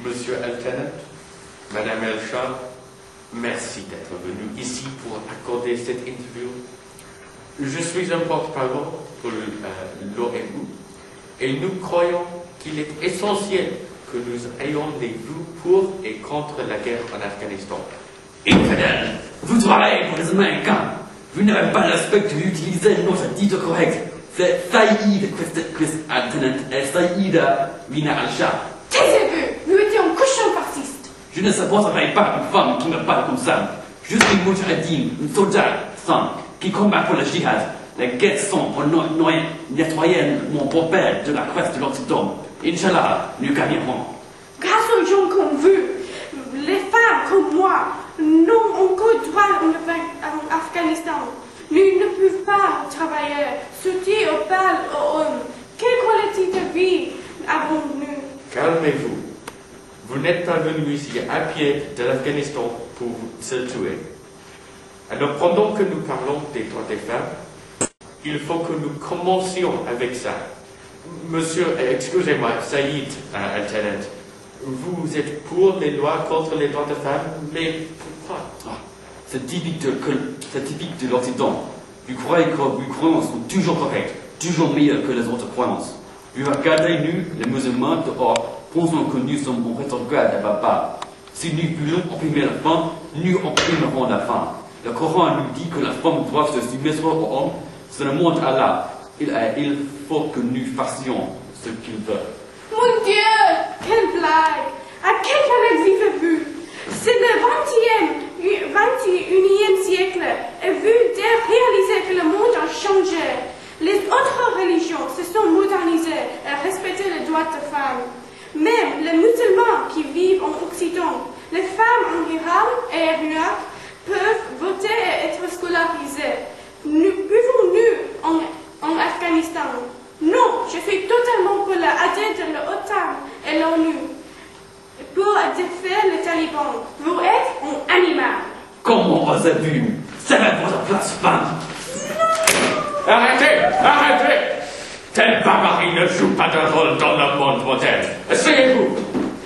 Monsieur Lieutenant, Madame Elshad, merci d'être venu ici pour accorder cette interview. Je suis un porte-parole pour l'ONU et nous croyons qu'il est essentiel que nous ayons des vues pour et contre la guerre en Afghanistan. Infidèle, vous travaillez pour les Américains. Vous n'avez pas l'aspect d'utiliser notre titre correct. C'est Saïd Lieutenant et Saïda Mina Al-Shah. Taisez-vous, vous êtes un cochon fasciste. Je ne supporterai pas une femme qui me parle comme ça. Je suis Moudjahidine, un soldat saint qui combat pour le djihad. Les guettes sont pour nettoyer mon beau-père de la crête de l'Occident. Inch'Allah, nous gagnerons. Grâce aux gens comme vous, les femmes comme moi, n'ont aucun droit en Afghanistan. Nous ne pouvons pas travailler, sauter au bal aux hommes. Quelle qualité de vie avons-nous? Calmez-vous. Vous n'êtes pas venu ici à pied de l'Afghanistan pour se tuer. Alors pendant que nous parlons des droits des femmes, il faut que nous commencions avec ça. Monsieur, excusez-moi, Saïd Lieutenant, vous êtes pour les lois contre les droits des femmes, mais pourquoi? C'est typique de l'Occident. Vous croyez que vos croyances sont toujours correctes, toujours meilleures que les autres croyances. Vous regardez nous, les musulmans, dehors, pensant que nous sommes en rétrograde et barbares. Si nous voulons opprimer la femme, nous opprimerons la femme. Le Coran nous dit que la femme doit se soumettre au homme. C'est le monde Allah. Il faut que nous fassions ce qu'il veut. Mon Dieu, quelle blague! À quelle planète vivez-vous? C'est le 21e siècle et vous réalisez que le monde a changé. Les autres religions se sont modernisées et respectent les droits des femmes. Même les musulmans qui vivent en Occident, les femmes en Iran et en Irak peuvent voter et être scolarisées. Pouvons-nous en Afghanistan? Non, je suis totalement pour l'adhésion de l'OTAN et l'ONU. Pour défaire les talibans, vous êtes un animal. Comment osez-vous? C'est votre place, femme. Arrêtez! Arrêtez! Telle barbarie ne joue pas de rôle dans le monde moderne. Essayez-vous!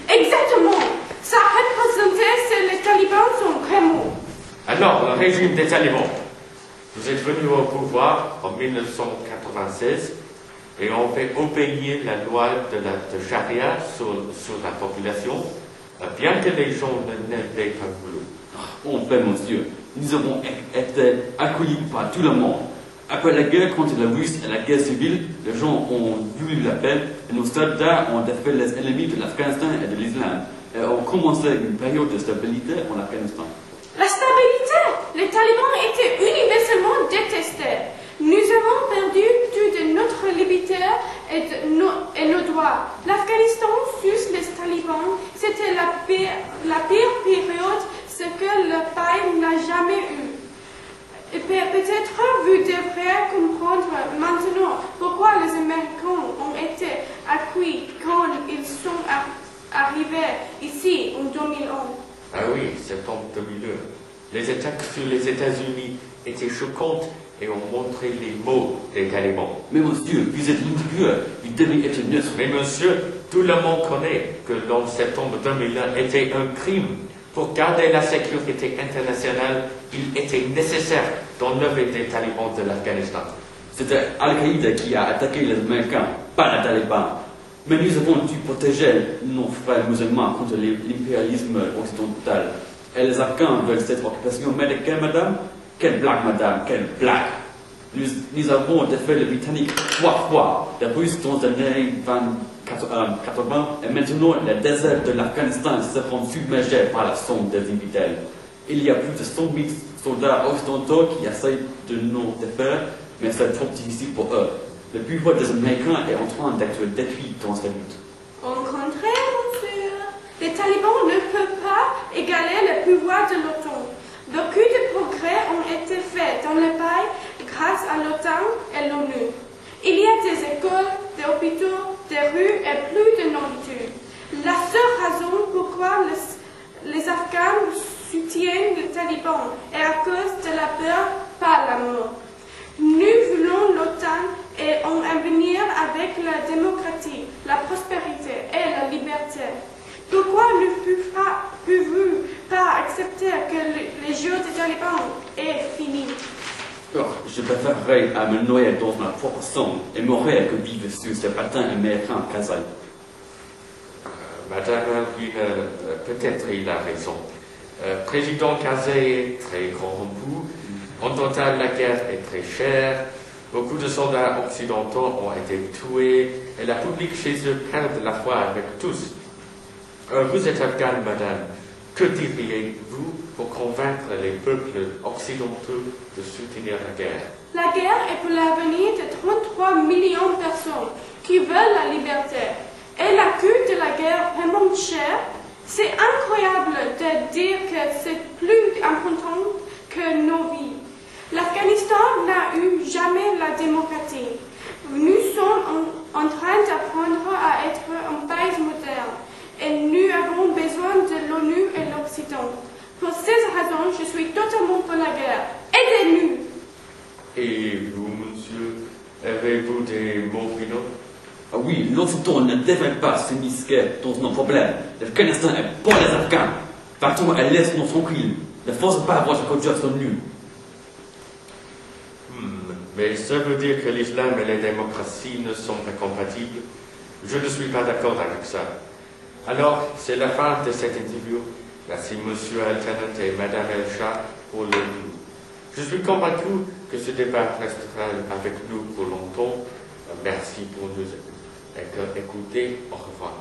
Exactement. Ça représentait que les talibans sont vraiment. Alors, le régime des talibans. Vous êtes venu au pouvoir en 1996 et on fait obéir la loi de charia sur la population, bien que les gens n'avaient pas voulu. En fait, monsieur, nous avons été accueillis par tout le monde. Après la guerre contre la Russie et la guerre civile, les gens ont vu la paix et nos soldats ont défait les ennemis de l'Afghanistan et de l'Islam et ont commencé une période de stabilité en Afghanistan. La stabilité! Les talibans étaient universellement détestés. Nous avons perdu toute notre liberté et nos droits. L'Afghanistan sous les talibans, c'était la pire période ce que le pays n'a jamais eu. Et peut-être vous devrez comprendre maintenant pourquoi les Américains ont été accueillis quand ils sont arrivés ici en 2001. Ah oui, septembre 2002. Les attaques sur les États-Unis étaient choquantes et ont montré les maux des talibans. Mais monsieur, vous êtes l'individu, vous devez être neutre. Mais monsieur, tout le monde connaît que le septembre 2001 était un crime. Pour garder la sécurité internationale, il était nécessaire d'enlever les talibans de l'Afghanistan. C'était Al-Qaïda qui a attaqué les Américains, pas les talibans. Mais nous avons dû protéger nos frères musulmans contre l'impérialisme occidental. Et les Afghans veulent cette occupation américaine, madame? Quelle blague, madame, quelle blague! Nous avons défait les Britanniques 3 fois, les Russes dans les années 80, et maintenant les déserts de l'Afghanistan seront submergés par la sonde des infidèles. Il y a plus de 100 000 soldats occidentaux qui essayent de nous défaire, mais c'est trop difficile pour eux. Le pouvoir des Américains est en train d'être détruit dans cette lutte. Au contraire, monsieur, les talibans ne peuvent pas égaler le pouvoir de l'OTAN. Beaucoup de progrès ont été faits dans le pays grâce à l'OTAN et l'ONU. Il y a des écoles, des hôpitaux, des rues et plus de nourriture. La seule raison pourquoi les Afghans soutiennent les talibans est à cause de la peur, pas la mort. Nous voulons l'OTAN et un avenir avec la démocratie, la prospérité et la liberté. Pourquoi ne pouvez-vous pas accepter que les jours des talibans est fini? Oh, je préférerais à me noyer dans ma propre sang et mourir que vivre sur ce patin américain Kazaï. Madame Alvin, peut-être il a raison. Président Karzai est très corrompu. En total, la guerre est très chère. Beaucoup de soldats occidentaux ont été tués et la public chez eux perd la foi avec tous. Vous êtes afghane, madame. Que diriez-vous pour convaincre les peuples occidentaux de soutenir la guerre? La guerre est pour l'avenir de 33 millions de personnes qui veulent la liberté. Et la coût de la guerre est vraiment cher. C'est incroyable de dire que c'est plus important que nos vies. L'Afghanistan n'a eu jamais la démocratie. Nous sommes en train d'apprendre à être un pays moderne. Et nous avons besoin de l'ONU et l'Occident. Pour ces raisons, je suis totalement pour la guerre. Aidez-nous! Et vous, monsieur, avez-vous des mots finaux? Ah oui, l'Occident ne devrait pas se misquer dans nos problèmes. L'Afghanistan est pour les Afghans. Partons et laisse-nous tranquilles. Ne force pas à voir que Dieu sont nuls. Mais ça veut dire que l'islam et les démocraties ne sont pas compatibles? Je ne suis pas d'accord avec ça. Alors, c'est la fin de cette interview. Merci Monsieur Alternant et Madame El-Shah pour le... Je suis convaincu que ce débat restera avec nous pour longtemps. Merci pour nous écouter. Au revoir.